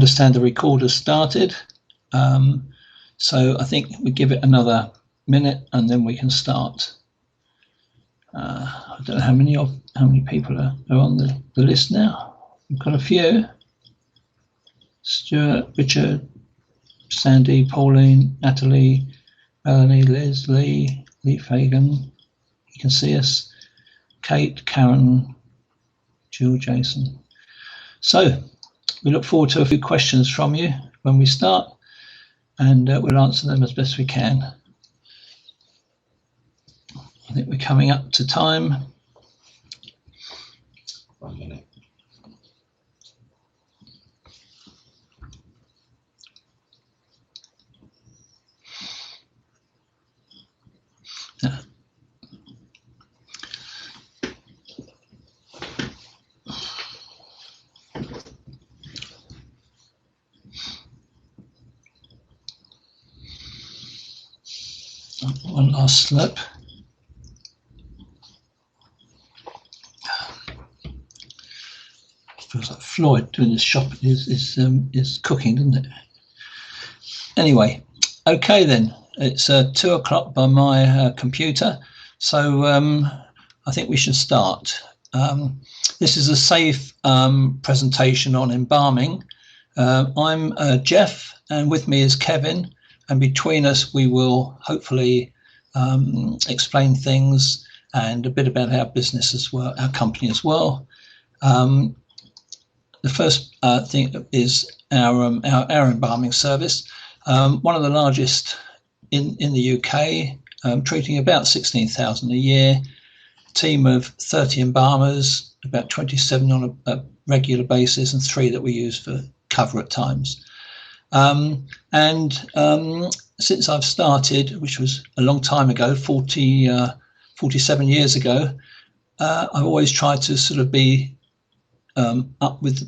understand the recorder started, so I think we give it another minute and then we can start. I don't know how many people are on the list now. We've got a few. Stuart, Richard, Sandy, Pauline, Natalie, Melanie, Liz, Lee Fagan. You can see us. Kate, Karen, Jill, Jason. So we look forward to a few questions from you when we start, and we'll answer them as best we can. I think we're coming up to time. 1 minute. Yeah. One last slip. Feels like Floyd doing his shop is cooking, doesn't it? Anyway, okay then. It's 2 o'clock by my computer, so I think we should start. This is a SAIF presentation on embalming. I'm Jeff, and with me is Kevin, and between us we will hopefully explain things and a bit about our business as well, our company as well. The first thing is our embalming service, one of the largest in the UK, treating about 16,000 a year, team of 30 embalmers, about 27 on a regular basis, and 3 that we use for cover at times. Since I've started, which was a long time ago, 47 years ago, I've always tried to sort of be up with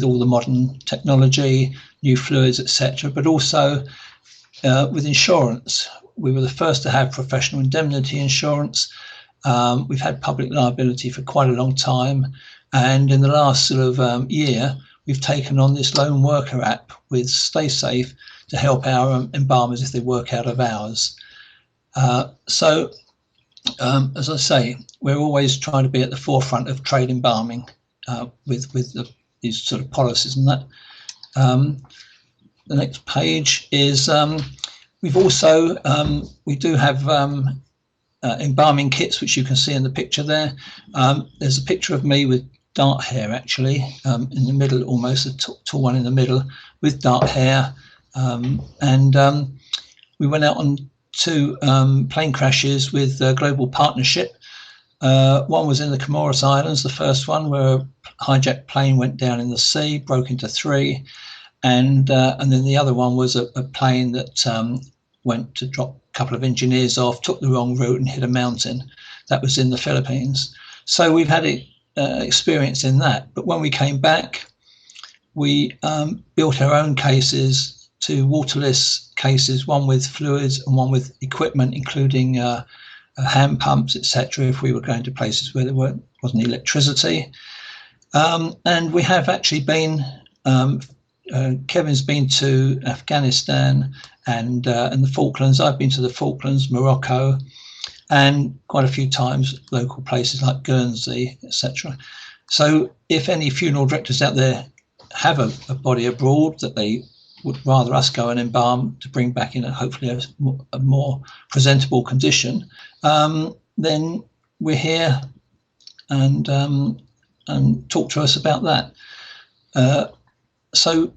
all the modern technology, new fluids, etc., but also with insurance. We were the first to have professional indemnity insurance. We've had public liability for quite a long time, and in the last sort of year, we've taken on this lone worker app with SAIF to help our embalmers if they work out of hours. So, as I say, we're always trying to be at the forefront of trade embalming with these sort of policies and that. The next page is we've also we do have embalming kits, which you can see in the picture there. There's a picture of me with dark hair, actually, in the middle, almost a tall one in the middle with dark hair. We went out on 2 plane crashes with Global Partnership. One was in the Comoros Islands, the first one, where a hijacked plane went down in the sea, broke into 3. And then the other one was a plane that went to drop a couple of engineers off, took the wrong route and hit a mountain. That was in the Philippines. So we've had experience in that. But when we came back, we built our own cases, 2 waterless cases, one with fluids and one with equipment, including hand pumps, etc., if we were going to places where there wasn't electricity. And we have actually been, Kevin's been to Afghanistan and the Falklands. I've been to the Falklands, Morocco, and quite a few times local places like Guernsey, etc. So if any funeral directors out there have a body abroad that they would rather us go and embalm to bring back in hopefully a more presentable condition, then we're here, and talk to us about that. So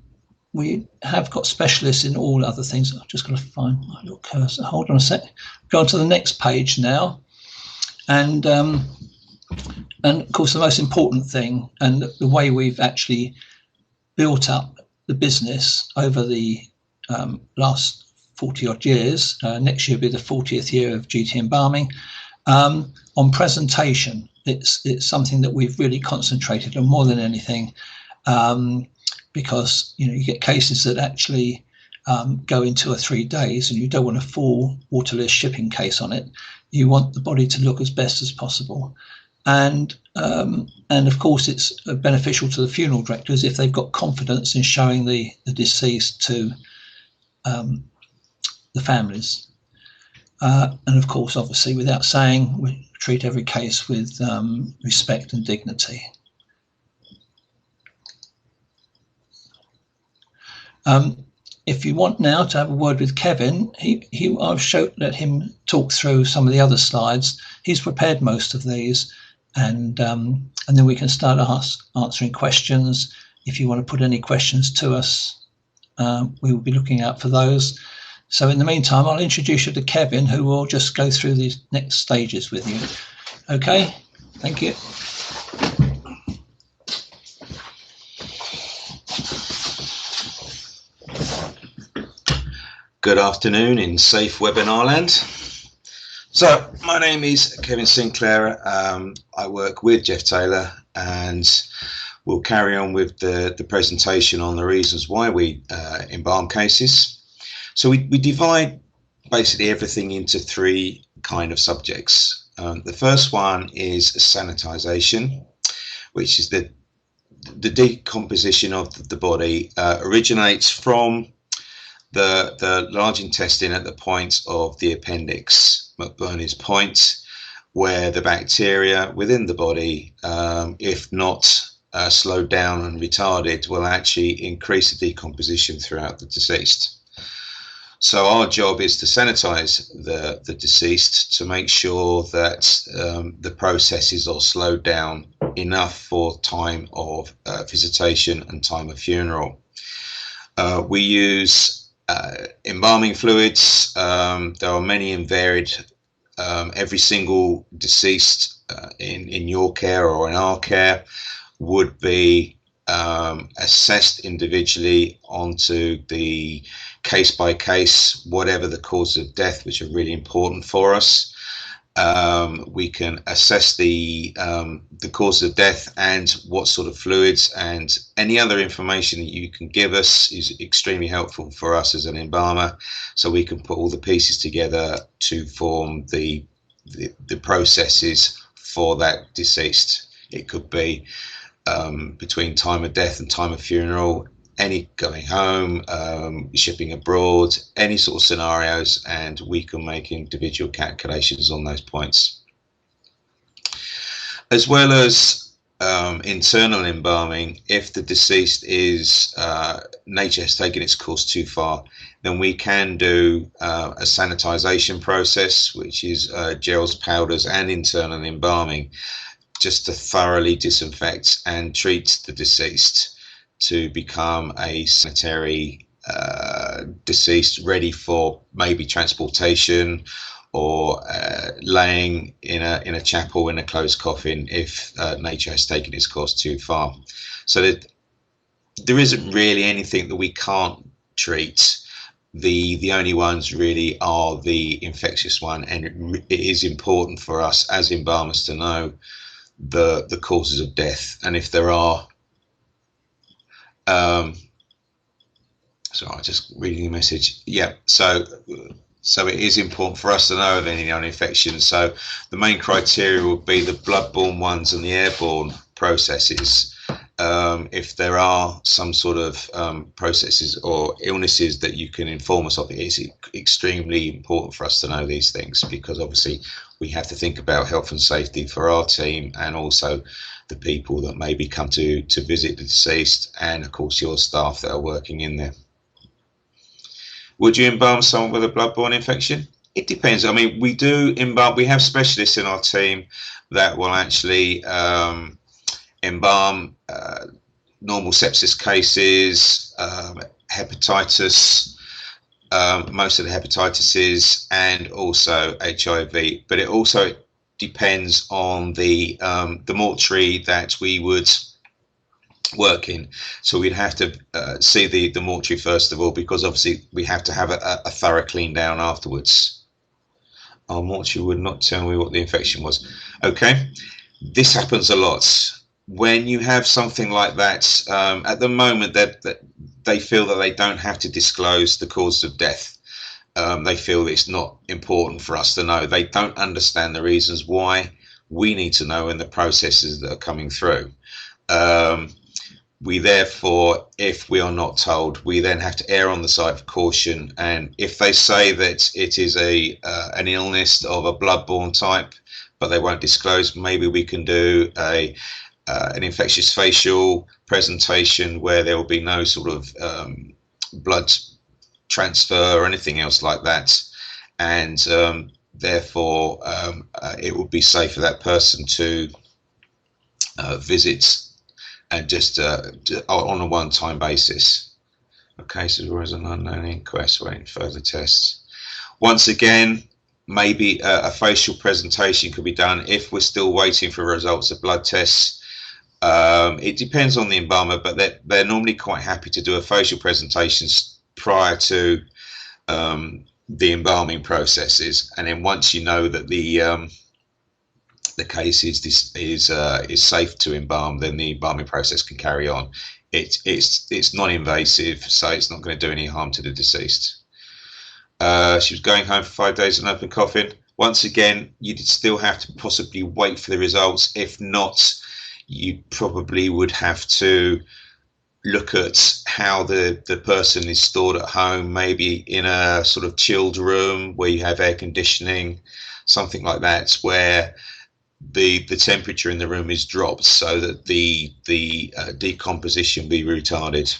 we have got specialists in all other things. I've just got to find my little cursor. Hold on a sec. Go on to the next page now. And of course, the most important thing, and the way we've actually built up the business over the last 40 odd years, next year will be the 40th year of GT Embalming, on presentation. It's something that we've really concentrated on more than anything, because you get cases that actually go in 2 or 3 days, and you don't want a full waterless shipping case on it. You want the body to look as best as possible. and of course it's beneficial to the funeral directors if they've got confidence in showing the deceased to the families. And of course, obviously, without saying, we treat every case with respect and dignity. If you want now to have a word with Kevin, I've let him talk through some of the other slides. He's prepared most of these, and then we can start answering questions. If you want to put any questions to us, we will be looking out for those. So in the meantime, I'll introduce you to Kevin, who will just go through these next stages with you. Okay, thank you. Good afternoon in SAIF webinar land. So my name is Kevin Sinclair. I work with Jeff Taylor, and we'll carry on with the presentation on the reasons why we embalm cases. So we divide basically everything into three kind of subjects. The first one is sanitization, which is the decomposition of the body, originates from the large intestine at the point of the appendix, McBurney's point, where the bacteria within the body, if not slowed down and retarded, will actually increase the decomposition throughout the deceased. So our job is to sanitize the deceased to make sure that the processes are slowed down enough for time of visitation and time of funeral. We use embalming fluids. There are many and varied. Every single deceased in your care or in our care would be assessed individually onto the case by case, whatever the cause of death, which are really important for us. We can assess the cause of death and what sort of fluids, and any other information that you can give us is extremely helpful for us as an embalmer, so we can put all the pieces together to form the processes for that deceased. It could be between time of death and time of funeral, any going home, shipping abroad, any sort of scenarios, and we can make individual calculations on those points. As well as internal embalming, if the deceased is, nature has taken its course too far, then we can do a sanitization process, which is gels, powders, and internal embalming, just to thoroughly disinfect and treat the deceased to become a sanitary deceased, ready for maybe transportation or laying in a chapel in a closed coffin if nature has taken its course too far. So that there isn't really anything that we can't treat. The only ones really are the infectious one, and it is important for us as embalmers to know the causes of death, and if there are so I'm just reading a message. Yeah, so it is important for us to know of any known infections. So the main criteria would be the bloodborne ones and the airborne processes. If there are some sort of processes or illnesses that you can inform us of, it is extremely important for us to know these things, because obviously we have to think about health and safety for our team, and also the people that maybe come to visit the deceased, and of course your staff that are working in there. Would you embalm someone with a bloodborne infection? It depends. I mean, we do embalm. We have specialists in our team that will actually embalm normal sepsis cases, hepatitis, most of the hepatitis, and also HIV. But it also depends on the mortuary that we would work in. So we'd have to see the mortuary first of all, because obviously we have to have a thorough clean down afterwards. Our mortuary would not tell me what the infection was. Okay, this happens a lot. When you have something like that, at the moment that they feel that they don't have to disclose the cause of death. They feel it's not important for us to know. They don't understand the reasons why we need to know and the processes that are coming through. We therefore, if we are not told, we then have to err on the side of caution. And if they say that it is an illness of a bloodborne type, but they won't disclose, maybe we can do an infectious facial presentation where there will be no sort of blood transfer or anything else like that, and therefore it would be safe for that person to visit and just on a one-time basis. Okay, so there is an unknown inquest waiting further tests. Once again, maybe a facial presentation could be done if we're still waiting for results of blood tests. It depends on the embalmer, but they're normally quite happy to do a facial presentation prior to the embalming processes, and then once you know that the case is safe to embalm, then the embalming process can carry on. It's non-invasive, so it's not going to do any harm to the deceased. She was going home for 5 days in an open coffin. Once again, you'd still have to possibly wait for the results. If not, you probably would have to look at how the person is stored at home, maybe in a sort of chilled room where you have air conditioning, something like that, where the temperature in the room is dropped so that the decomposition be retarded.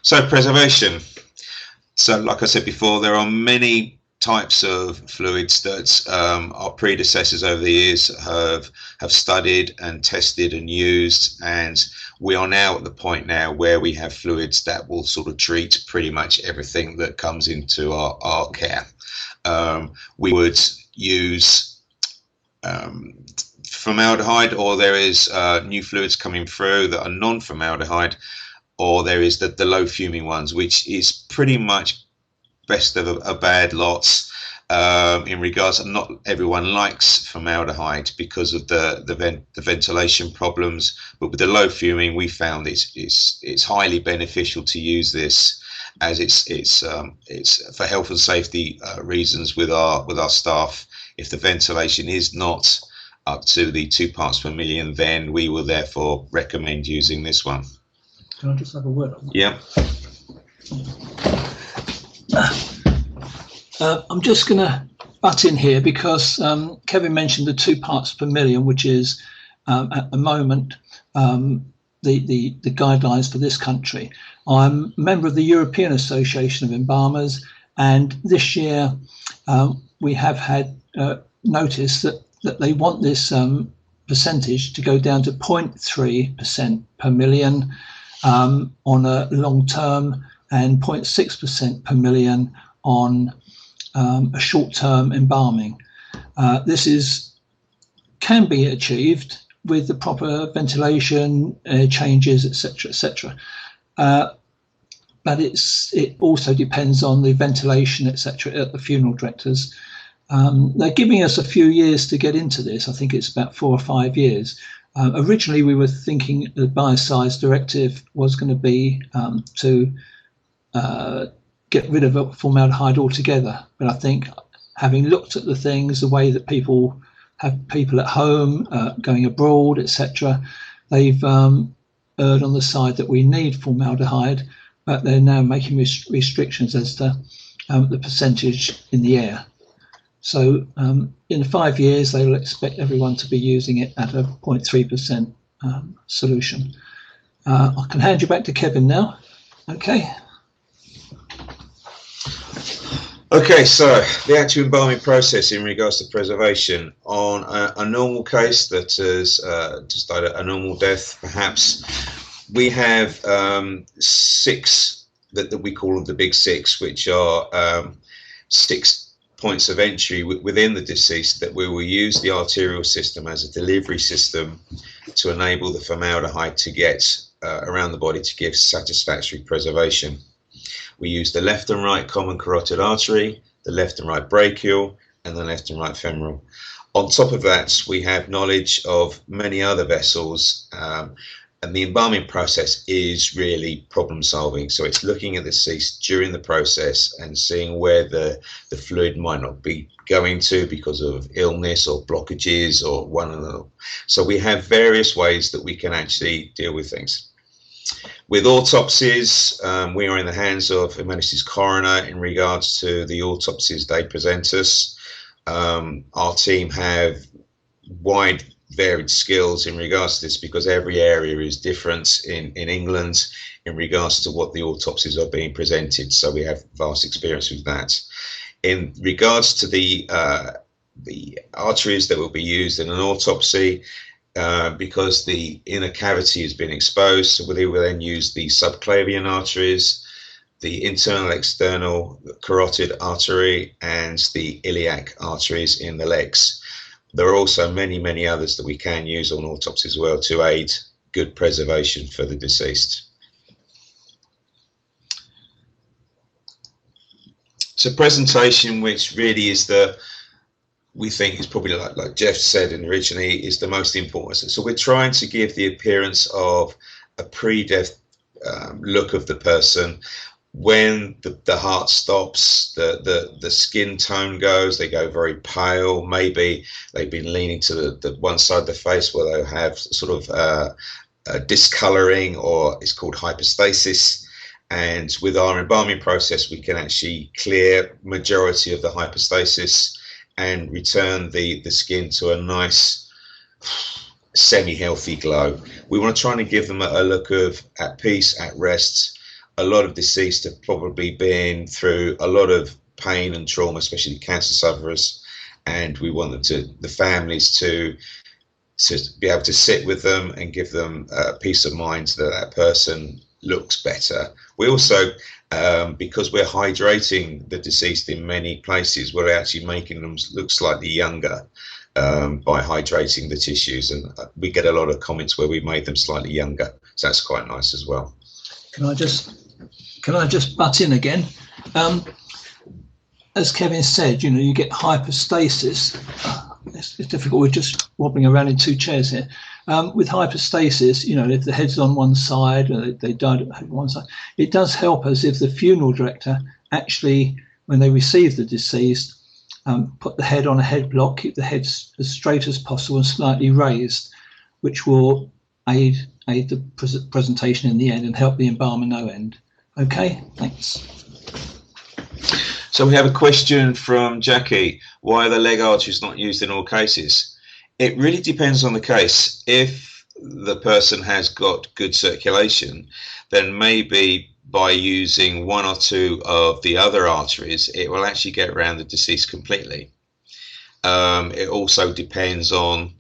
So preservation. So like I said before, there are many types of fluids that our predecessors over the years have studied and tested and used, and we are now at the point now where we have fluids that will sort of treat pretty much everything that comes into our care. We would use formaldehyde, or there is new fluids coming through that are non-formaldehyde, or there is the low fuming ones, which is pretty much best of a bad lot in regards. Not everyone likes formaldehyde because of the ventilation problems, but with the low fuming, we found it's highly beneficial to use this, as it's for health and safety reasons with our staff. If the ventilation is not up to the 2 parts per million, then we will therefore recommend using this one. Can I just have a word on that? Yeah. I'm just going to butt in here because Kevin mentioned the 2 parts per million, which is at the moment the guidelines for this country. I'm a member of the European Association of Embalmers, and this year we have had notice that they want this percentage to go down to 0.3% per million on a long term, and 0.6% per million on a short-term embalming. This can be achieved with the proper ventilation, changes, etc., etc. But it also depends on the ventilation, etc., at the funeral directors. They're giving us a few years to get into this. I think it's about 4 or 5 years. Originally, we were thinking the biocide directive was going to be to get rid of formaldehyde altogether. But I think, having looked at the things, the way that people have people at home, going abroad, etc., they've erred on the side that we need formaldehyde, but they're now making restrictions as to the percentage in the air. So in 5 years, they will expect everyone to be using it at a 0.3% solution. I can hand you back to Kevin now. Okay. Okay, so the actual embalming process in regards to preservation on a normal case that is just like a normal death, perhaps, we have 6 that we call the big 6, which are 6 points of entry within the deceased that we will use the arterial system as a delivery system to enable the formaldehyde to get around the body to give satisfactory preservation. We use the left and right common carotid artery, the left and right brachial, and the left and right femoral. On top of that, we have knowledge of many other vessels, And the embalming process is really problem solving. So it's looking at the deceased during the process and seeing where the fluid might not be going to because of illness or blockages or one of them. So we have various ways that we can actually deal with things. With autopsies, we are in the hands of Her Majesty's Coroner in regards to the autopsies they present us. Our team have wide varied skills in regards to this because every area is different in England in regards to what the autopsies are being presented. So we have vast experience with that. In regards to the arteries that will be used in an autopsy, because the inner cavity has been exposed, so they will then use the subclavian arteries, the internal external carotid artery, and the iliac arteries in the legs. There are also many others that we can use on autopsy as well to aid good preservation for the deceased. So presentation, which really is we think is probably like Jeff said originally, is the most important. So we're trying to give the appearance of a pre-death look of the person. When the heart stops, the skin tone goes, they go very pale. Maybe they've been leaning to the one side of the face where they have sort of discoloring, or it's called hypostasis. And with our embalming process, we can actually clear majority of the hypostasis and return the skin to a nice semi-healthy glow. We want to try and give them a look of at peace, at rest. A lot of deceased have probably been through a lot of pain and trauma, especially cancer sufferers, and we want them the families to be able to sit with them and give them peace of mind that that person looks better. We also, because we're hydrating the deceased in many places, we're actually making them look slightly younger by hydrating the tissues, and we get a lot of comments where we've made them slightly younger, so that's quite nice as well. Can I just butt in again? As Kevin said, you get hypostasis. It's difficult. We're just wobbling around in two chairs here. With hypostasis, if the head's on one side, or they died on one side, it does help us if the funeral director actually, when they receive the deceased, put the head on a head block, keep the head as straight as possible and slightly raised, which will aid the presentation in the end and help the embalmer no end. Okay, thanks. So we have a question from Jackie. Why are the leg arteries not used in all cases? It really depends on the case. If the person has got good circulation, then maybe by using one or two of the other arteries, it will actually get around the deceased completely. It also depends on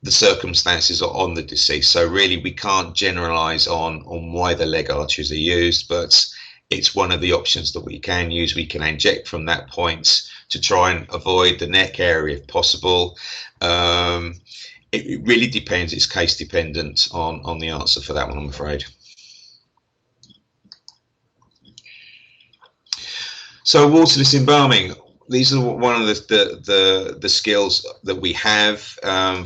the circumstances on the deceased. So really we can't generalize on why the leg arteries are used, but it's one of the options that we can use. We can inject from that point to try and avoid the neck area if possible. It really depends. It's case dependent on the answer for that one, I'm afraid. So waterless embalming. These are one of the skills that we have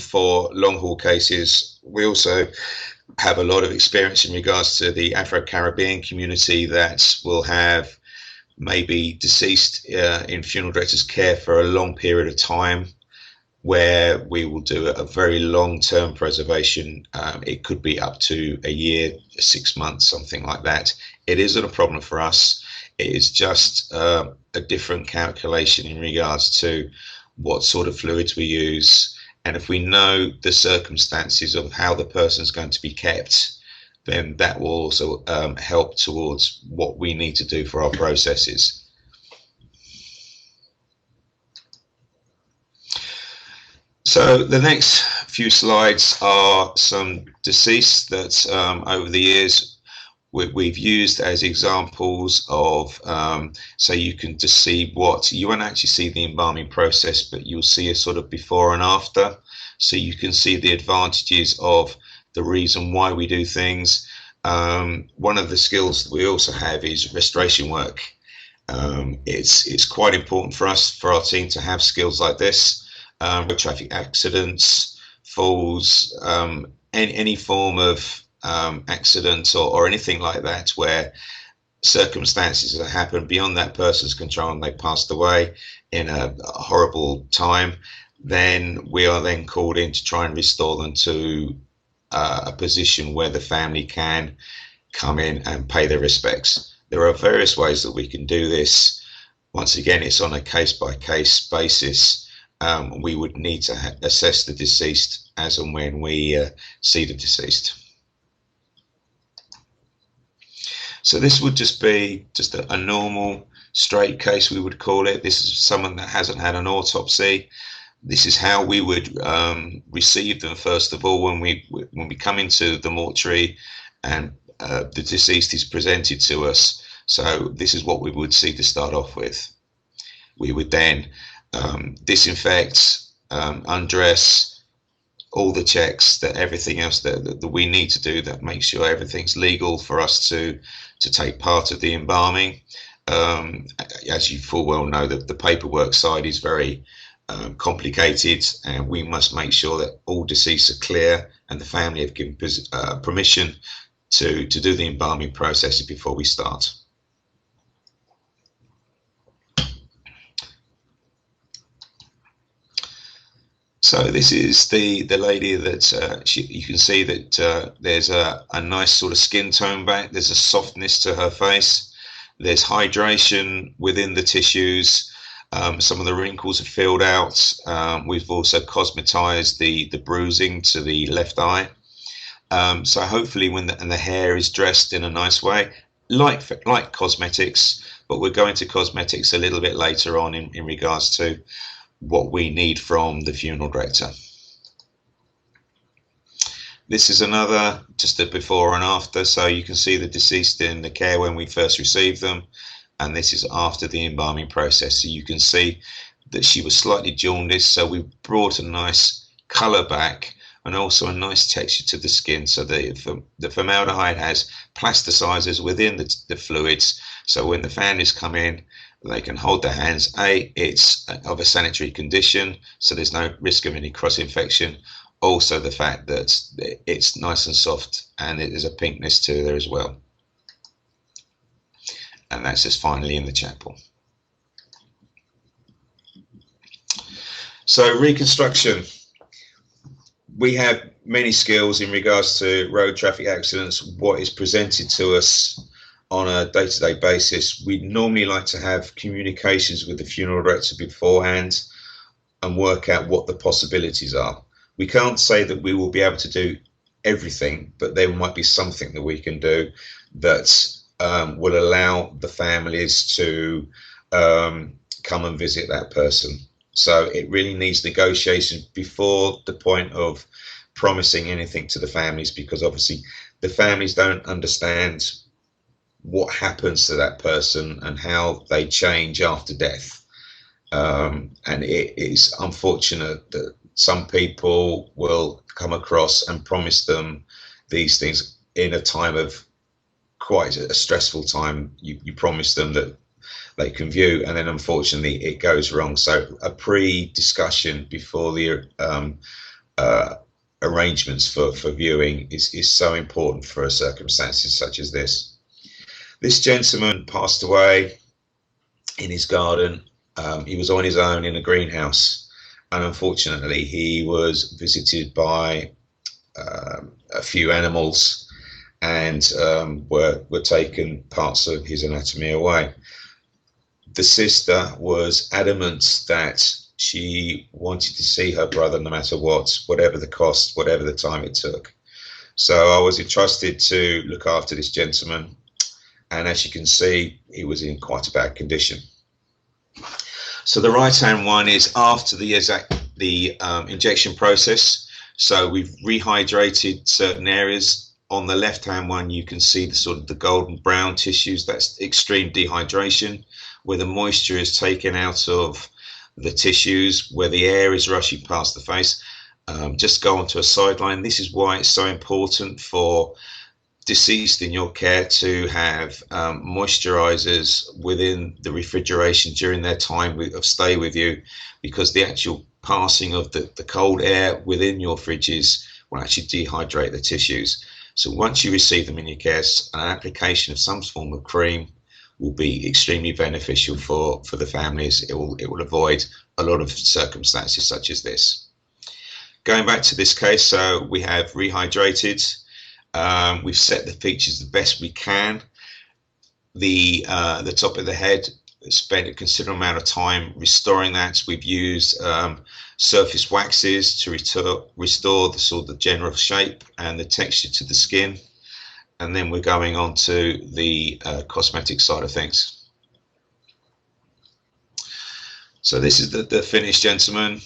for long haul cases. We also have a lot of experience in regards to the Afro-Caribbean community that will have maybe deceased in funeral directors' care for a long period of time, where we will do a very long-term preservation. It could be up to a year, 6 months, something like that. It isn't a problem for us. It is just a different calculation in regards to what sort of fluids we use. And if we know the circumstances of how the person's going to be kept, then that will also help towards what we need to do for our processes. So the next few slides are some deceased that over the years we've used as examples of, so you can just see you won't actually see the embalming process, but you'll see a sort of before and after. So you can see the advantages of the reason why we do things. One of the skills that we also have is restoration work. It's quite important for us, for our team, to have skills like this. Traffic accidents, falls, any form of accident or anything like that where circumstances that happen beyond that person's control and they passed away in a horrible time, then we are then called in to try and restore them to a position where the family can come in and pay their respects. There are various ways that we can do this. Once again, it's on a case-by-case basis. We would need to assess the deceased as and when we see the deceased. So this would just be just a normal straight case, we would call it. This is someone that hasn't had an autopsy. This is how we would receive them first of all when we come into the mortuary and the deceased is presented to us. So this is what we would see to start off with. We would then disinfect, undress, all the checks, that everything else that we need to do that makes sure everything's legal for us to take part of the embalming. As you full well know, that the paperwork side is very complicated, and we must make sure that all deceased are clear and the family have given permission to do the embalming process before we start. So this is the lady that you can see that there's a nice sort of skin tone back. There's a softness to her face. There's hydration within the tissues. Some of the wrinkles are filled out. We've also cosmetized the bruising to the left eye. So hopefully when the hair is dressed in a nice way, like cosmetics, but we're going to cosmetics a little bit later on in regards to what we need from the funeral director. This is another, just a before and after, so you can see the deceased in the care when we first received them, and this is after the embalming process. So you can see that she was slightly jaundiced, so we brought a nice colour back and also a nice texture to the skin, so the formaldehyde has plasticizers within the fluids, so when the families come in, they can hold their hands. It's of a sanitary condition, so there's no risk of any cross-infection. Also the fact that it's nice and soft, and there's a pinkness to there as well. And that's just finally in the chapel. So reconstruction. We have many skills in regards to road traffic accidents. What is presented to us on a day-to-day basis, we normally like to have communications with the funeral director beforehand and work out what the possibilities are. We can't say that we will be able to do everything, but there might be something that we can do that will allow the families to come and visit that person. So it really needs negotiation before the point of promising anything to the families, because obviously the families don't understand what happens to that person and how they change after death. And it is unfortunate that some people will come across and promise them these things in a time of quite a stressful time. You promise them that they can view, and then unfortunately it goes wrong. So a pre-discussion before the arrangements for viewing is so important for circumstances such as this. This gentleman passed away in his garden. He was on his own in a greenhouse, and unfortunately he was visited by a few animals, and were taken parts of his anatomy away. The sister was adamant that she wanted to see her brother no matter what, whatever the cost, whatever the time it took. So I was entrusted to look after this gentleman, and as you can see, he was in quite a bad condition. So the right-hand one is after the injection process. So we've rehydrated certain areas. On the left-hand one, you can see the sort of the golden brown tissues. That's extreme dehydration, where the moisture is taken out of the tissues, where the air is rushing past the face. Just go onto a sideline. This is why it's so important for deceased in your care to have moisturizers within the refrigeration during their time of stay with you, because the actual passing of the cold air within your fridges will actually dehydrate the tissues. So once you receive them in your care, an application of some form of cream will be extremely beneficial for the families. It will avoid a lot of circumstances such as this. Going back to this case, so we have rehydrated. We've set the features the best we can. The top of the head, spent a considerable amount of time restoring that. We've used surface waxes to restore the sort of the general shape and the texture to the skin. And then we're going on to the cosmetic side of things. So this is the finished gentleman,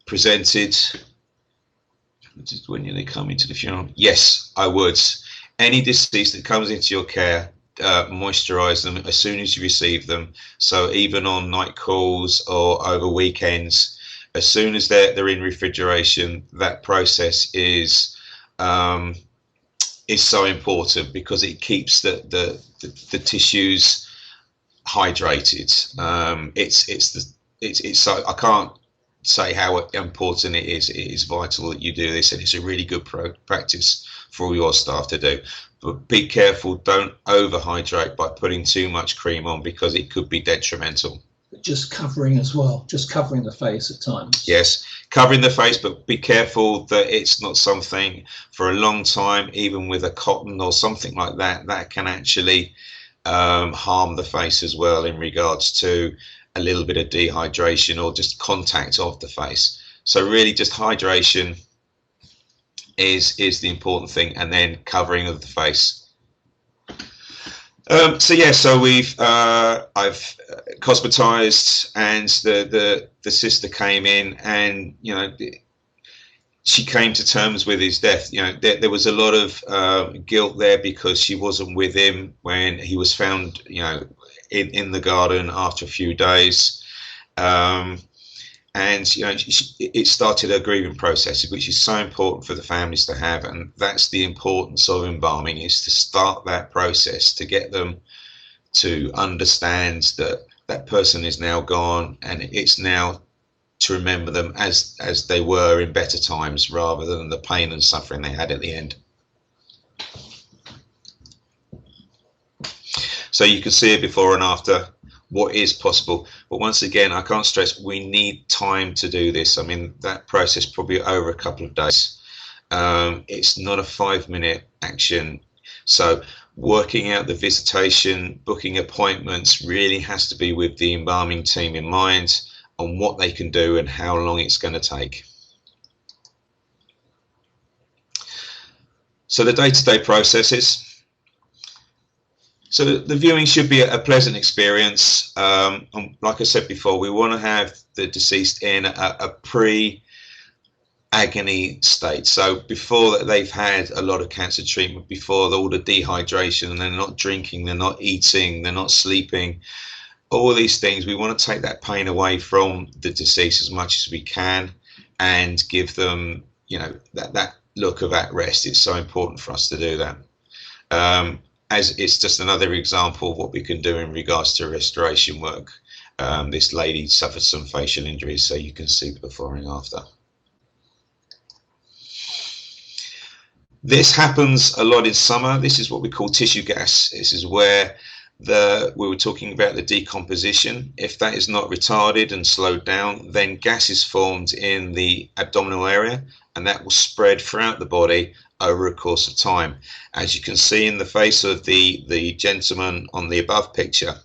presented. When they come into the funeral, yes, I would. Any deceased that comes into your care, moisturize them as soon as you receive them. So even on night calls or over weekends, as soon as they're in refrigeration, that process is so important, because it keeps the tissues hydrated. It's so I can't say how important it is. It is vital that you do this, and it's a really good practice for all your staff to do. But be careful, don't overhydrate by putting too much cream on, because it could be detrimental. Just covering as well, just covering the face at times. Yes, covering the face, but be careful that it's not something for a long time, even with a cotton or something like that, that can actually harm the face as well, in regards to a little bit of dehydration or just contact of the face. So really just hydration is the important thing, and then covering of the face. So yeah, so I've cosmetized, and the sister came in, and she came to terms with his death. There was a lot of guilt there, because she wasn't with him when he was found in the garden after a few days, and it started a grieving process, which is so important for the families to have. And that's the importance of embalming, is to start that process, to get them to understand that that person is now gone, and it's now to remember them as they were in better times, rather than the pain and suffering they had at the end. So you can see it before and after, what is possible. But once again, I can't stress, we need time to do this. I mean, that process probably over a couple of days. It's not a 5-minute action. So working out the visitation, booking appointments, really has to be with the embalming team in mind, on what they can do and how long it's going to take. So the day-to-day processes. So the viewing should be a pleasant experience. And like I said before, we want to have the deceased in a pre-agony state. So before that, they've had a lot of cancer treatment, before all the dehydration, and they're not drinking, they're not eating, they're not sleeping. All these things, we want to take that pain away from the deceased as much as we can, and give them, that look of at rest. It's so important for us to do that. As it's just another example of what we can do in regards to restoration work. This lady suffered some facial injuries, so you can see the before and after. This happens a lot in summer. This is what we call tissue gas. This is where we were talking about the decomposition. If that is not retarded and slowed down, then gas is formed in the abdominal area, and that will spread throughout the body over a course of time. As you can see in the face of the gentleman on the above picture,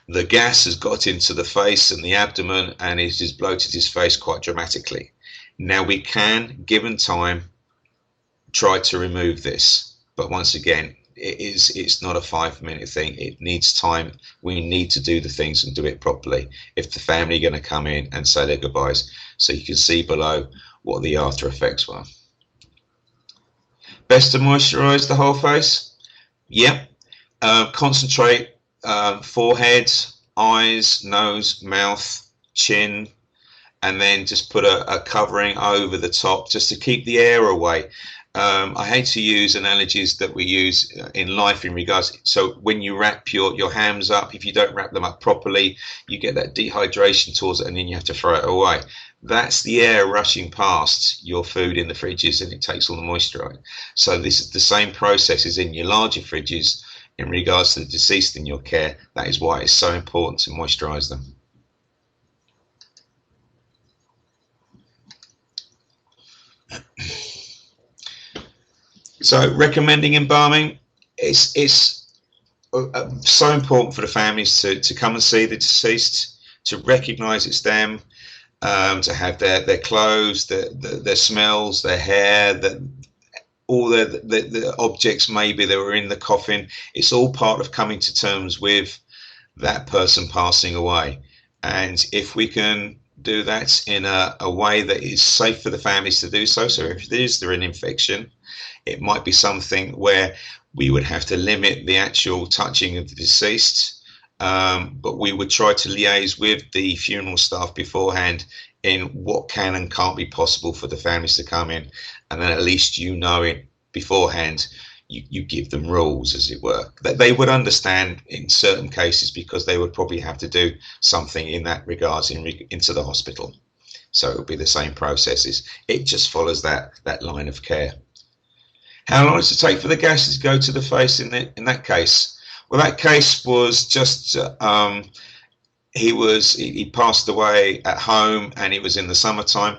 the gas has got into the face and the abdomen, and it has bloated his face quite dramatically. Now we can, given time, try to remove this, but once again, it's not a 5-minute thing. It needs time. We need to do the things and do it properly if the family are going to come in and say their goodbyes. So you can see below what the after effects were. Best to moisturize the whole face? Yep. Concentrate forehead, eyes, nose, mouth, chin, and then just put a covering over the top just to keep the air away. I hate to use analogies that we use in life in regards. So when you wrap your hams up, if you don't wrap them up properly, you get that dehydration towards it, and then you have to throw it away. That's the air rushing past your food in the fridges, and it takes all the moisture out. So this is the same process as in your larger fridges in regards to the deceased in your care. That is why it's so important to moisturize them. So recommending embalming, it's so important for the families to come and see the deceased, to recognise it's them, to have their clothes, their smells, their hair, all the objects maybe that were in the coffin. It's all part of coming to terms with that person passing away. And if we can do that in a way that is safe for the families to do so, so if there an infection, it might be something where we would have to limit the actual touching of the deceased, but we would try to liaise with the funeral staff beforehand in what can and can't be possible for the families to come in, and then at least you know it beforehand. You give them rules, as it were, that they would understand in certain cases, because they would probably have to do something in that regards into the hospital. So it would be the same processes. It just follows that line of care. How long does it take for the gases to go to the face in that case? Well, that case was just he passed away at home, and it was in the summertime,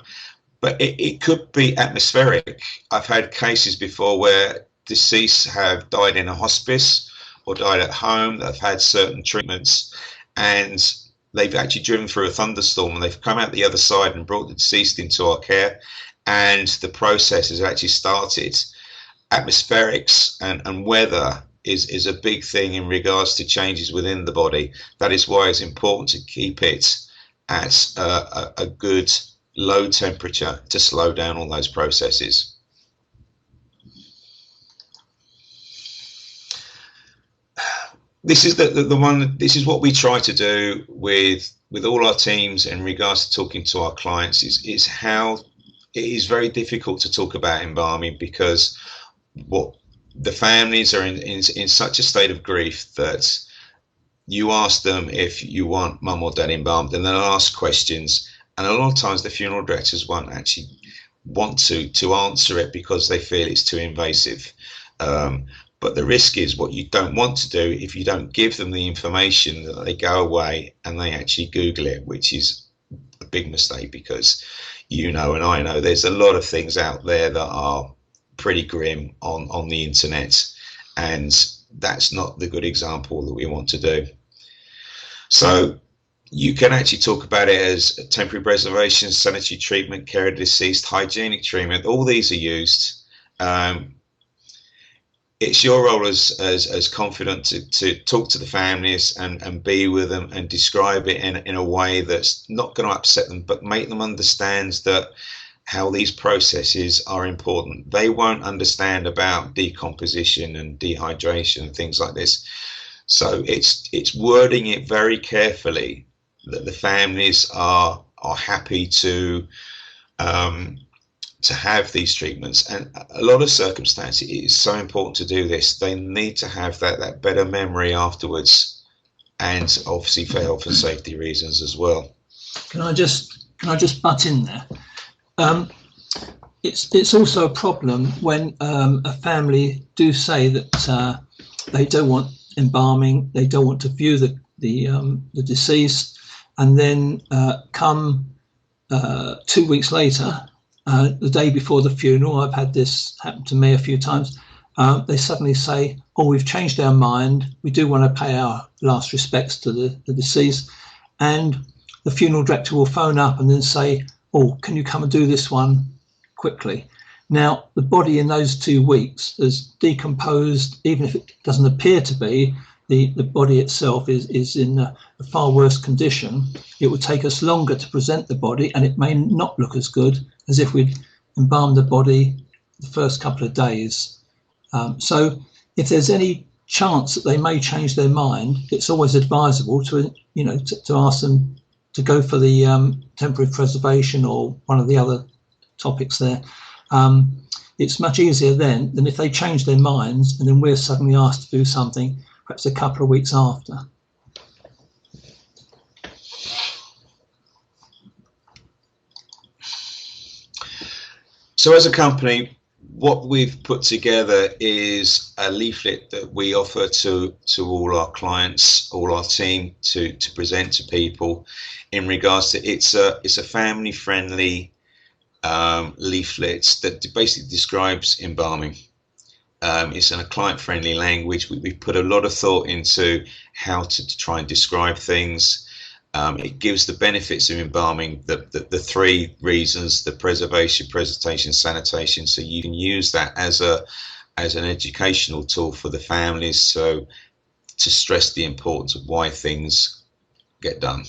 but it could be atmospheric. I've had cases before where deceased have died in a hospice or died at home that have had certain treatments, and they've actually driven through a thunderstorm, and they've come out the other side and brought the deceased into our care, and the process has actually started. Atmospherics and weather is a big thing in regards to changes within the body. That is why it's important to keep it at a good low temperature to slow down all those processes. This is the one. This is what we try to do with all our teams in regards to talking to our clients. Is how it is very difficult to talk about embalming, because what the families are in such a state of grief that you ask them if you want mum or dad embalmed, and they'll ask questions, and a lot of times the funeral directors won't actually want to answer it because they feel it's too invasive. But the risk is, what you don't want to do, if you don't give them the information, that they go away and they actually Google it, which is a big mistake, because you know, and I know, there's a lot of things out there that are pretty grim on the internet, and that's not the good example that we want to do. So you can actually talk about it as temporary preservation, sanitary treatment, care of deceased, hygienic treatment. All these are used. It's your role as confident to talk to the families and be with them and describe it in a way that's not going to upset them, but make them understand that how these processes are important. They won't understand about decomposition and dehydration and things like this. So it's wording it very carefully that the families are happy to have these treatments. And a lot of circumstances, it is so important to do this. They need to have that better memory afterwards, and obviously for health and safety reasons as well. Can I just butt in there? It's also a problem when a family do say that they don't want embalming, they don't want to view the deceased, and then come 2 weeks later, the day before the funeral, I've had this happen to me a few times, they suddenly say, oh, we've changed our mind, we do want to pay our last respects to the deceased, and the funeral director will phone up and then say, oh, can you come and do this one quickly? Now, the body in those 2 weeks is decomposed. Even if it doesn't appear to be, the body itself is in a far worse condition. It would take us longer to present the body, and it may not look as good as if we'd embalmed the body the first couple of days. So if there's any chance that they may change their mind, it's always advisable to ask them to go for the temporary preservation or one of the other topics there. It's much easier then than if they change their minds and then we're suddenly asked to do something perhaps a couple of weeks after. So as a company, what we've put together is a leaflet that we offer to all our clients, all our team, to present to people in regards to it's a family friendly leaflet that basically describes embalming. It's in a client friendly language. We've put a lot of thought into how to try and describe things. It gives the benefits of embalming, the three reasons: the preservation, presentation, sanitation. So you can use that as an educational tool for the families, so to stress the importance of why things get done.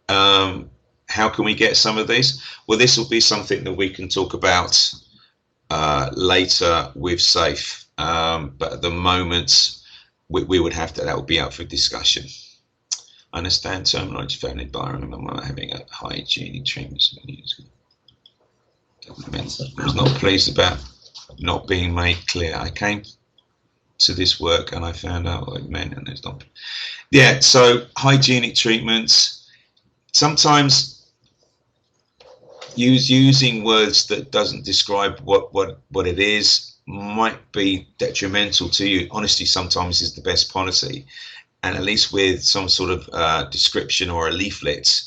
How can we get some of these? Well, this will be something that we can talk about later with SAIF, but at the moment we would have to, that would be up for discussion. Understand terminology found in environment. I'm not having a hygienic treatment. I was not pleased about not being made clear. I came to this work and I found out what it meant, and it's not. Yeah, so hygienic treatments. Sometimes using words that doesn't describe what it is might be detrimental to you. Honesty sometimes is the best policy. And at least with some sort of description or a leaflet,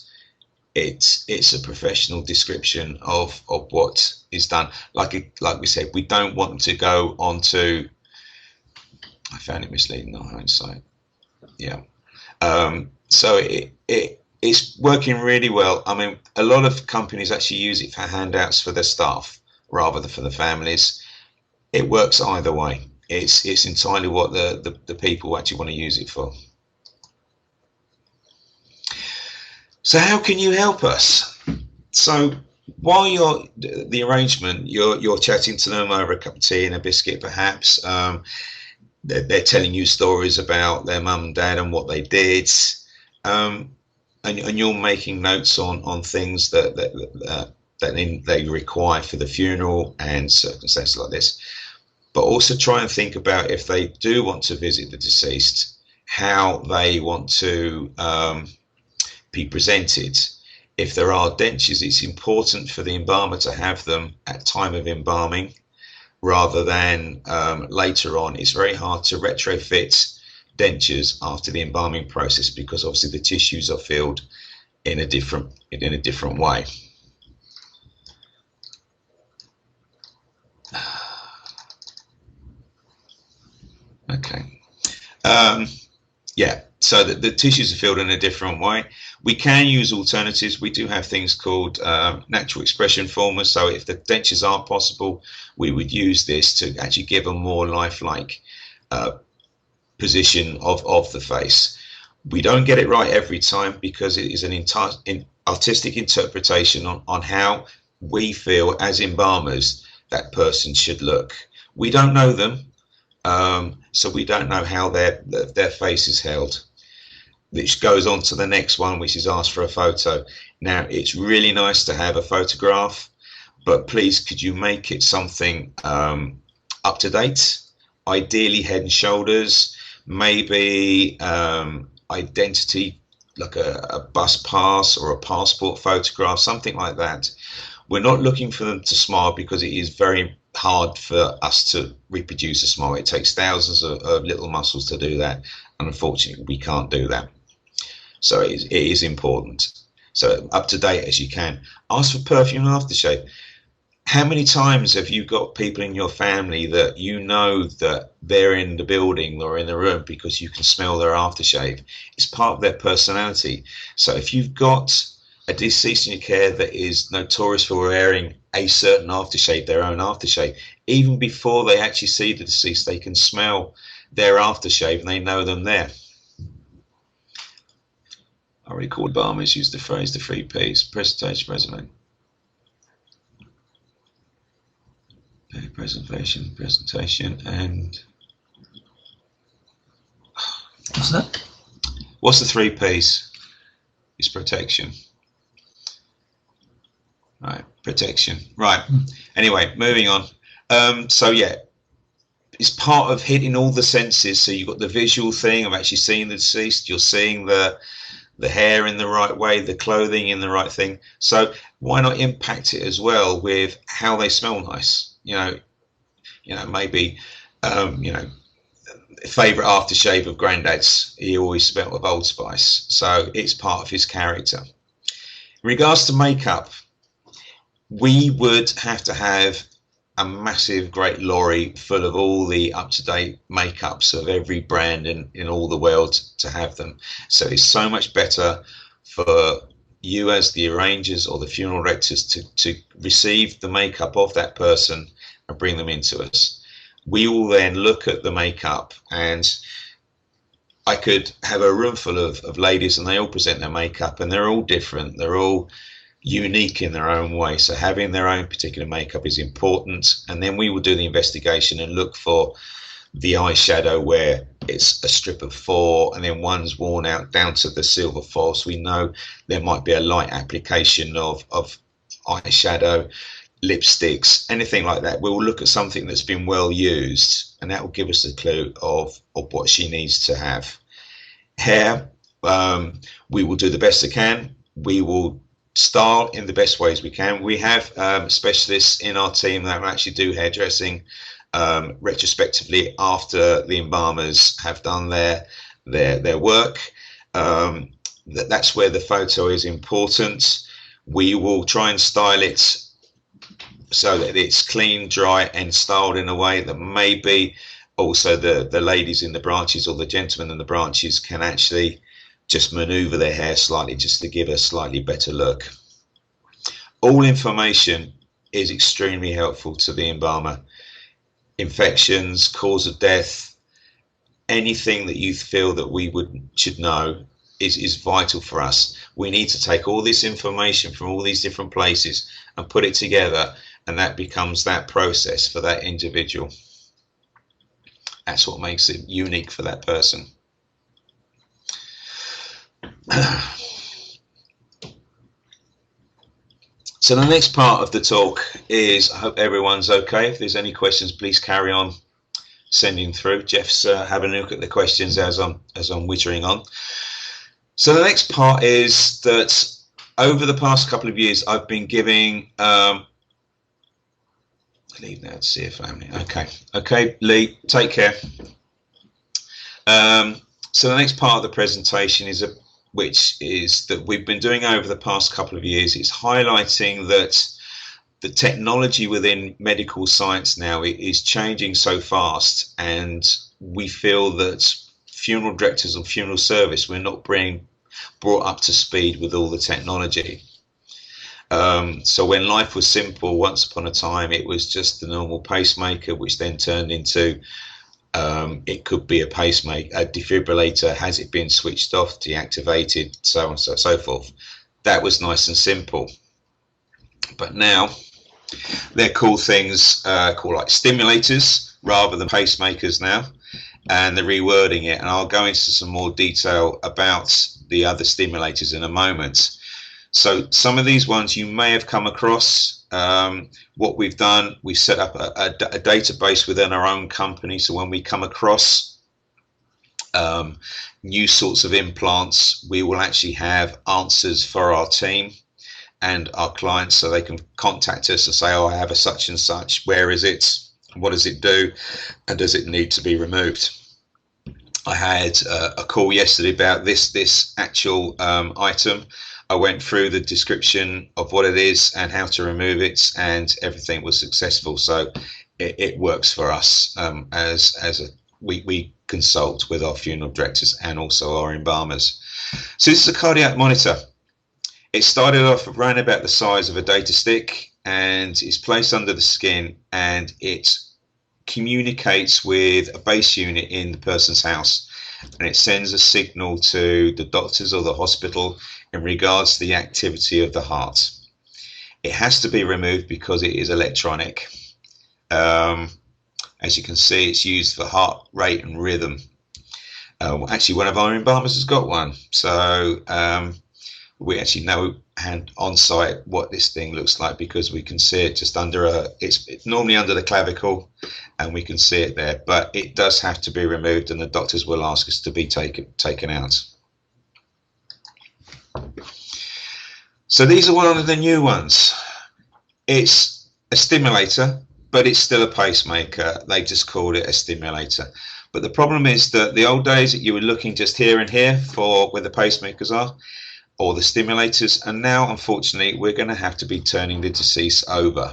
it's a professional description of what is done. Like we said, we don't want them to go on to. I found it misleading in hindsight. Yeah. So it's working really well. I mean, a lot of companies actually use it for handouts for their staff rather than for the families. It works either way. It's entirely what the people actually want to use it for. So how can you help us? So while the arrangement, you're chatting to them over a cup of tea and a biscuit, perhaps. They're telling you stories about their mum and dad and what they did, and you're making notes on things that they require for the funeral and circumstances like this. But also try and think about, if they do want to visit the deceased, how they want to be presented. If there are dentures, it's important for the embalmer to have them at time of embalming rather than later on. It's very hard to retrofit dentures after the embalming process because obviously the tissues are filled in a different way. Okay. Yeah, so the tissues are filled in a different way. We can use alternatives. We do have things called natural expression formers. So if the dentures aren't possible, we would use this to actually give a more lifelike position of the face. We don't get it right every time because it is an artistic interpretation on how we feel as embalmers that person should look. We don't know them. So we don't know how their face is held, which goes on to the next one, which is ask for a photo. Now, it's really nice to have a photograph, but please, could you make it something up to date? Ideally head and shoulders, maybe identity, like a bus pass or a passport photograph, something like that. We're not looking for them to smile because it is very hard for us to reproduce a smile. It takes thousands of little muscles to do that, and unfortunately we can't do that. So it is important. So up to date as you can. Ask for perfume and aftershave. How many times have you got people in your family that you know that they're in the building or in the room because you can smell their aftershave? It's part of their personality. So if you've got a deceased in your care that is notorious for wearing a certain aftershave, their own aftershave, even before they actually see the deceased, they can smell their aftershave and they know them there. I recall embalmers use the phrase the 3 Ps: presentation, resume. Presentation, and what's that? What's the 3 Ps? It's protection. Right, protection. Right. Anyway, moving on. So yeah, it's part of hitting all the senses. So you've got the visual thing of actually seeing the deceased. You're seeing the hair in the right way, the clothing in the right thing. So why not impact it as well with how they smell nice? Maybe favorite aftershave of Grandad's. He always smelled of Old Spice, so it's part of his character. In regards to makeup, we would have to have a massive great lorry full of all the up-to-date makeups of every brand in all the world to have them. So it's so much better for you as the arrangers or the funeral directors to receive the makeup of that person and bring them into us. We will then look at the makeup, and I could have a room full of ladies and they all present their makeup and they're all different. They're all unique in their own way. So having their own particular makeup is important. And then we will do the investigation and look for the eyeshadow where it's a strip of 4 and then one's worn out down to the silver foil. So we know there might be a light application of eyeshadow, lipsticks, anything like that. We will look at something that's been well used, and that will give us a clue of what she needs to have. Hair, we will do the best I can. We will style in the best ways we can. We have specialists in our team that will actually do hairdressing retrospectively after the embalmers have done their work. That's where the photo is important. We will try and style it so that it's clean, dry and styled in a way that maybe also the ladies in the branches or the gentlemen in the branches can actually just maneuver their hair slightly just to give a slightly better look. All information is extremely helpful to the embalmer. Infections, cause of death, anything that you feel that we should know is vital for us. We need to take all this information from all these different places and put it together, and that becomes that process for that individual. That's what makes it unique for that person. So the next part of the talk is, I hope everyone's okay. If there's any questions, please carry on sending through. Jeff's having a look at the questions as I'm wittering on. So the next part is that over the past couple of years, I've been giving leave now to see a family. Okay, Lee, take care. So the next part of the presentation is which is that we've been doing over the past couple of years. It's highlighting that the technology within medical science now is changing so fast, and we feel that funeral directors and funeral service, we're not being brought up to speed with all the technology. So when life was simple, once upon a time, it was just the normal pacemaker, which then turned into it could be a pacemaker, a defibrillator. Has it been switched off, deactivated, so on and so forth? That was nice and simple. But now they're called things called like stimulators rather than pacemakers now, and they're rewording it. And I'll go into some more detail about the other stimulators in a moment. So some of these ones you may have come across. What we've done, we set up a database within our own company. So when we come across new sorts of implants, we will actually have answers for our team and our clients, so they can contact us and say, oh, I have a such and such. Where is it? What does it do? And does it need to be removed? I had a call yesterday about this actual item. I went through the description of what it is and how to remove it, and everything was successful. So it works for us we consult with our funeral directors and also our embalmers. So this is a cardiac monitor. It started off around about the size of a data stick, and it's placed under the skin, and it communicates with a base unit in the person's house, and it sends a signal to the doctors or the hospital in regards to the activity of the heart. It has to be removed because it is electronic. As you can see, it's used for heart rate and rhythm. Actually, one of our embalmers has got one. So we actually know on site what this thing looks like, because we can see it just under it's normally under the clavicle, and we can see it there, but it does have to be removed, and the doctors will ask us to be taken out. So these are one of the new ones. It's a stimulator, but it's still a pacemaker. They just called it a stimulator. But the problem is that the old days, you were looking just here and here for where the pacemakers are, or the stimulators, and now unfortunately we're going to have to be turning the deceased over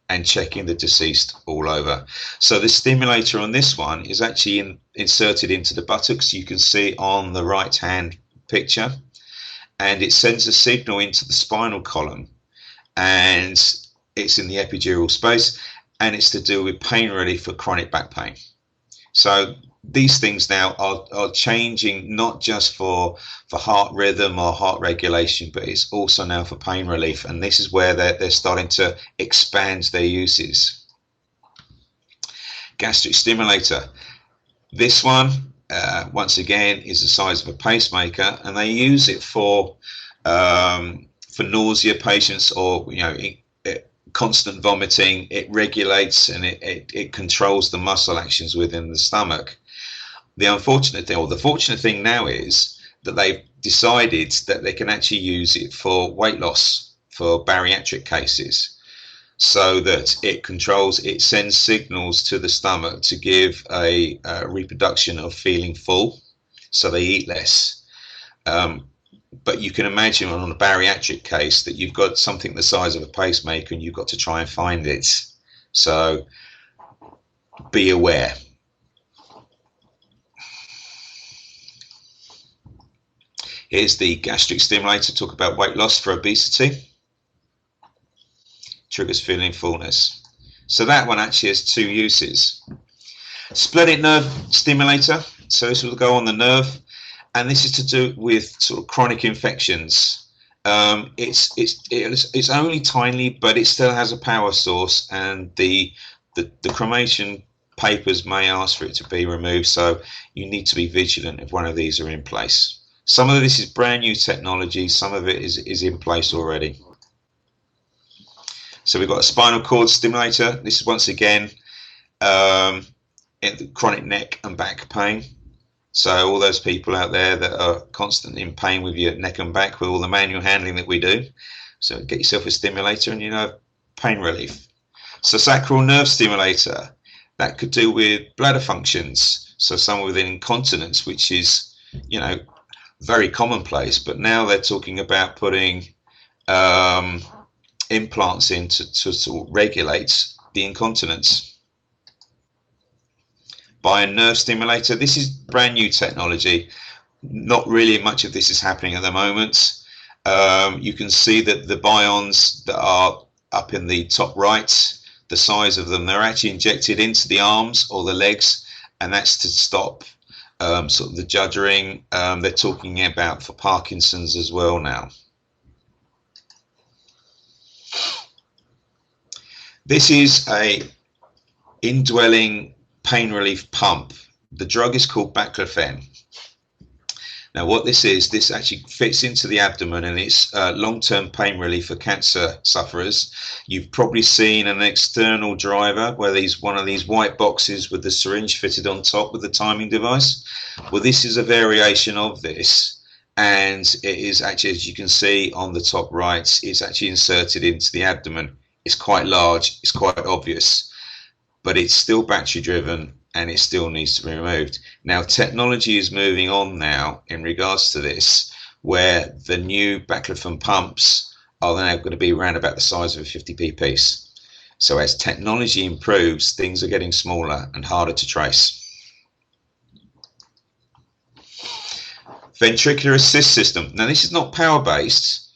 and checking the deceased all over. So the stimulator on this one is actually inserted into the buttocks. You can see on the right hand picture, and it sends a signal into the spinal column, and it's in the epidural space, and it's to do with pain relief for chronic back pain. So these things now are changing, not just for heart rhythm or heart regulation, but it's also now for pain relief, and this is where they're starting to expand their uses. Gastric stimulator. This one, once again, is the size of a pacemaker, and they use it for nausea patients, or constant vomiting. It regulates and it controls the muscle actions within the stomach. The unfortunate thing, or the fortunate thing now, is that they've decided that they can actually use it for weight loss, for bariatric cases, so that it sends signals to the stomach to give a reproduction of feeling full, so they eat less. But you can imagine on a bariatric case that you've got something the size of a pacemaker and you've got to try and find it. So be aware. Here's the gastric stimulator. Talk about weight loss for obesity. Triggers feeling fullness. So that one actually has two uses. Splenic nerve stimulator. So this will go on the nerve, and this is to do with sort of chronic infections. It's only tiny, but it still has a power source, and the cremation papers may ask for it to be removed. So you need to be vigilant if one of these are in place. Some of this is brand new technology, some of it is in place already. So we've got a spinal cord stimulator. This is once again chronic neck and back pain. So all those people out there that are constantly in pain with your neck and back with all the manual handling that we do. So get yourself a stimulator and pain relief. So sacral nerve stimulator, that could do with bladder functions. So someone with incontinence, which is, very commonplace, but now they're talking about putting implants in to sort of regulate the incontinence. By a nerve stimulator, this is brand new technology. Not really much of this is happening at the moment. You can see that the bions that are up in the top right, the size of them, they're actually injected into the arms or the legs, and that's to stop sort of the juddering. They're talking about for Parkinson's as well now. This is a indwelling pain relief pump. The drug is called baclofen. Now what this actually fits into the abdomen, and it's long-term pain relief for cancer sufferers. You've probably seen an external driver where one of these white boxes with the syringe fitted on top with the timing device. Well, this is a variation of this, and it is actually, as you can see on the top right, it's actually inserted into the abdomen. It's quite large, it's quite obvious, but it's still battery driven, and it still needs to be removed. Now, technology is moving on now in regards to this, where the new baclofen pumps are now going to be around about the size of a 50p piece. So as technology improves, things are getting smaller and harder to trace. Ventricular assist system. Now, this is not power-based,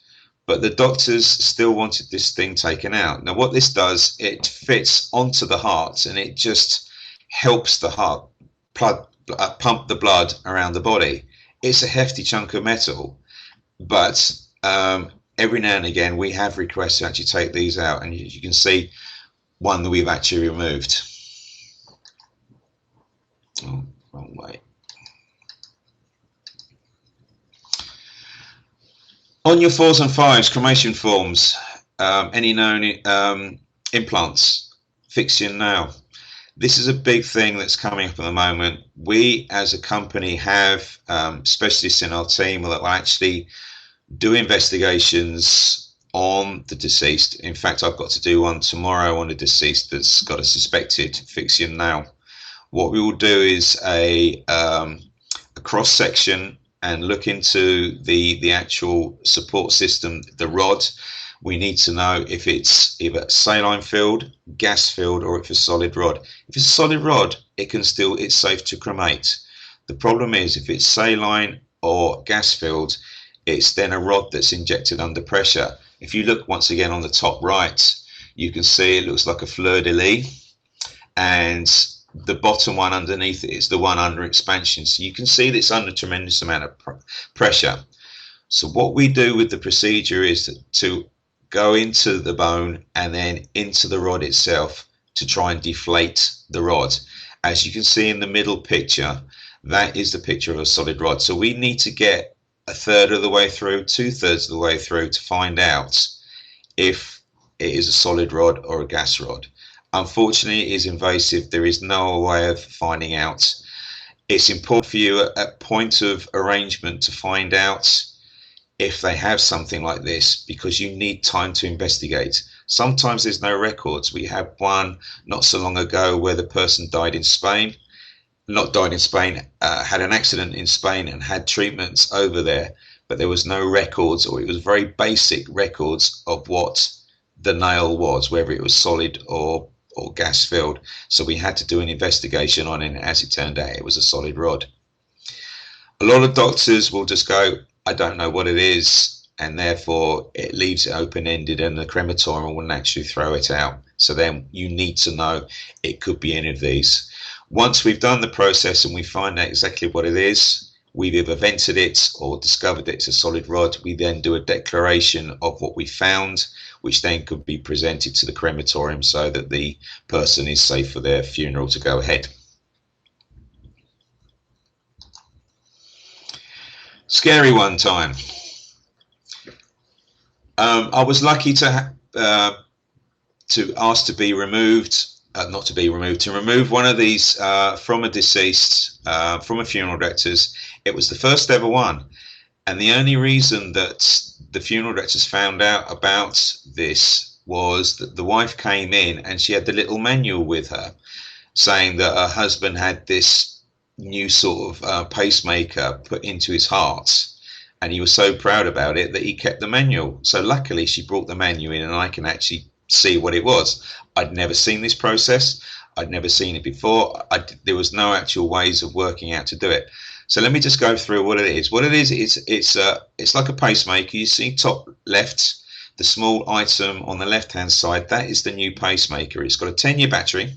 but the doctors still wanted this thing taken out. Now, what this does, it fits onto the heart, and it just helps the heart pump the blood around the body. It's a hefty chunk of metal, but every now and again we have requests to actually take these out, and you can see one that we've actually removed. Oh, wrong way. On your 4s and 5s, cremation forms, any known implants, fixing now. This is a big thing that's coming up at the moment. We as a company have specialists in our team that will actually do investigations on the deceased. In fact, I've got to do one tomorrow on a deceased that's got a suspected fixing now. What we will do is a cross section and look into the actual support system, the rod. We need to know if it's either saline filled, gas filled, or if it's solid rod. If it's a solid rod, it's safe to cremate. The problem is if it's saline or gas filled, it's then a rod that's injected under pressure. If you look once again on the top right, you can see it looks like a fleur-de-lis, and the bottom one underneath it is the one under expansion. So you can see that it's under a tremendous amount of pressure. So what we do with the procedure is to go into the bone and then into the rod itself to try and deflate the rod. As you can see in the middle picture, that is the picture of a solid rod. So we need to get a third of the way through, 2/3 of the way through to find out if it is a solid rod or a gas rod. Unfortunately, it is invasive. There is no way of finding out. It's important for you at point of arrangement to find out if they have something like this, because you need time to investigate. Sometimes there's no records. We had one not so long ago where the person died in Spain, had an accident in Spain and had treatments over there, but there was no records, or it was very basic records of what the nail was, whether it was solid or gas filled. So we had to do an investigation on it, and as it turned out, it was a solid rod. A lot of doctors will just go, I don't know what it is, and therefore it leaves it open-ended, and the crematorium will naturally throw it out. So then you need to know it could be any of these. Once we've done the process and we find out exactly what it is, we've either vented it or discovered it's a solid rod, we then do a declaration of what we found, which then could be presented to the crematorium so that the person is safe for their funeral to go ahead. Scary one time. I was lucky to ask to be removed, to remove one of these from a deceased, from a funeral director's. It was the first ever one, and the only reason that the funeral directors found out about this was that the wife came in and she had the little manual with her saying that her husband had this new sort of pacemaker put into his heart, and he was so proud about it that he kept the manual. So luckily she brought the manual in and I can actually see what it was. I'd never seen this process. I'd never seen it before. There was no actual ways of working out to do it. So let me just go through what it is. What it is, it's like a pacemaker. You see top left, the small item on the left-hand side, that is the new pacemaker. It's got a 10-year battery.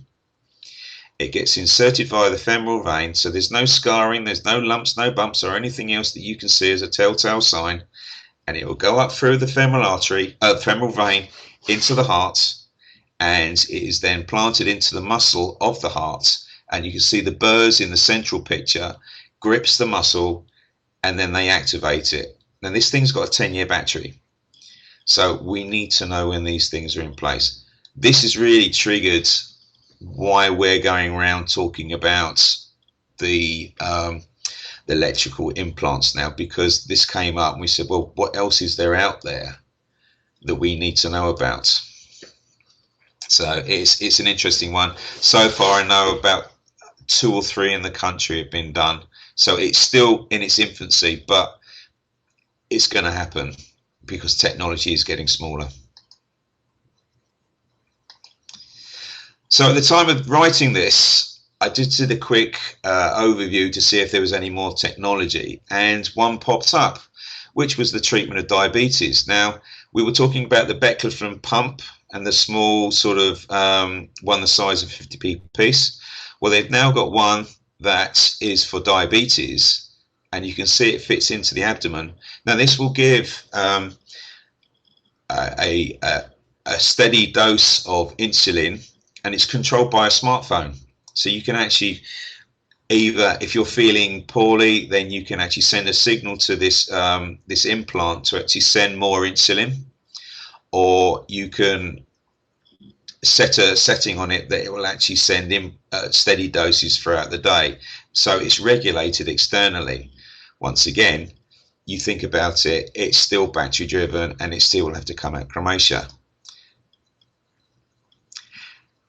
It gets inserted via the femoral vein, so there's no scarring, there's no lumps, no bumps, or anything else that you can see as a telltale sign. And it will go up through the femoral vein into the heart, and it is then planted into the muscle of the heart. And you can see the burrs in the central picture grips the muscle, and then they activate it. Now this thing's got a 10-year battery, so we need to know when these things are in place. This has really triggered why we're going around talking about the electrical implants now, because this came up and we said, well, what else is there out there that we need to know about? So it's an interesting one. So far I know about 2 or 3 in the country have been done, so it's still in its infancy, but it's going to happen because technology is getting smaller. So at the time of writing this, I did a quick overview to see if there was any more technology, and one popped up, which was the treatment of diabetes. Now, we were talking about the Becklofen pump and the small sort of one the size of 50p piece. Well, they've now got one that is for diabetes, and you can see it fits into the abdomen. Now, this will give a steady dose of insulin, and it's controlled by a smartphone. So you can actually either if you're feeling poorly, then you can actually send a signal to this this implant to actually send more insulin, or you can set a setting on it that it will actually send in steady doses throughout the day. So it's regulated externally. Once again, you think about it, it's still battery driven and it still will have to come out Chromatia.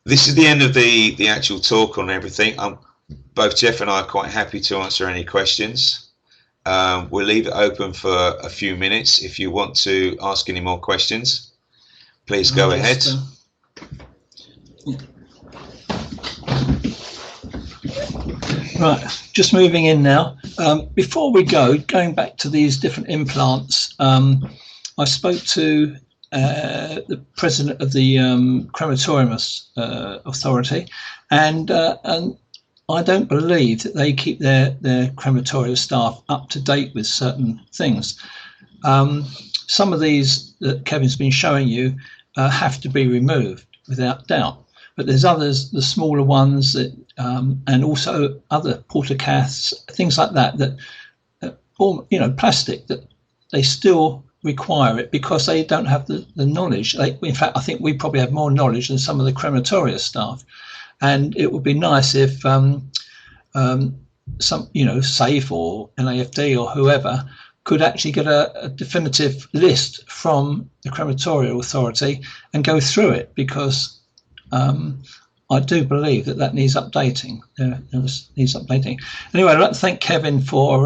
This is the end of the actual talk on everything. Both Jeff and I are quite happy to answer any questions. We'll leave it open for a few minutes. If you want to ask any more questions, please go ahead. Right, just moving in now. Before we go, going back to these different implants, I spoke to the president of the crematorium authority, and I don't believe that they keep their crematorium staff up to date with certain things. Some of these that Kevin's been showing you have to be removed without doubt, but there's others, the smaller ones that, and also other portacaths, things like that, or plastic, that they still require it because they don't have the knowledge. In fact, I think we probably have more knowledge than some of the crematoria staff, and it would be nice if some SAIF or NAFD or whoever could actually get a definitive list from the crematorial authority and go through it, because I do believe that needs updating. Needs updating. Anyway, I'd like to thank Kevin for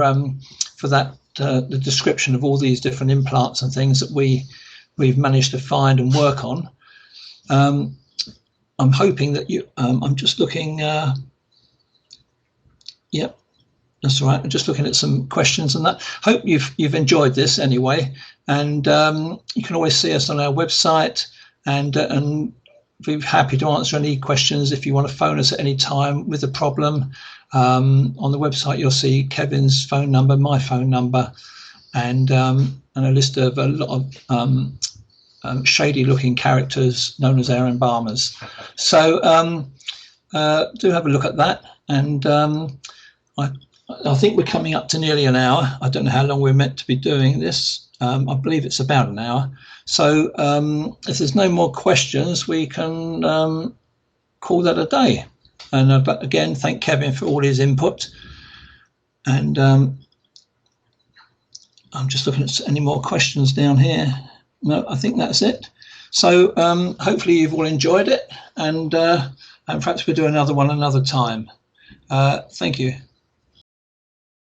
that the description of all these different implants and things that we've managed to find and work on. I'm hoping that you. I'm just looking. Yep, that's all right. I'm just looking at some questions and that. Hope you've enjoyed this anyway, and you can always see us on our website, and we're happy to answer any questions if you want to phone us at any time with a problem. On the website, you'll see Kevin's phone number, my phone number, and a list of a lot of shady-looking characters known as our embalmers. So do have a look at that. And I think we're coming up to nearly an hour. I don't know how long we're meant to be doing this. I believe it's about an hour. So if there's no more questions, we can call that a day. And but again, thank Kevin for all his input. And I'm just looking at any more questions down here. No, I think that's it. So hopefully you've all enjoyed it, and perhaps we'll do another one another time. Thank you.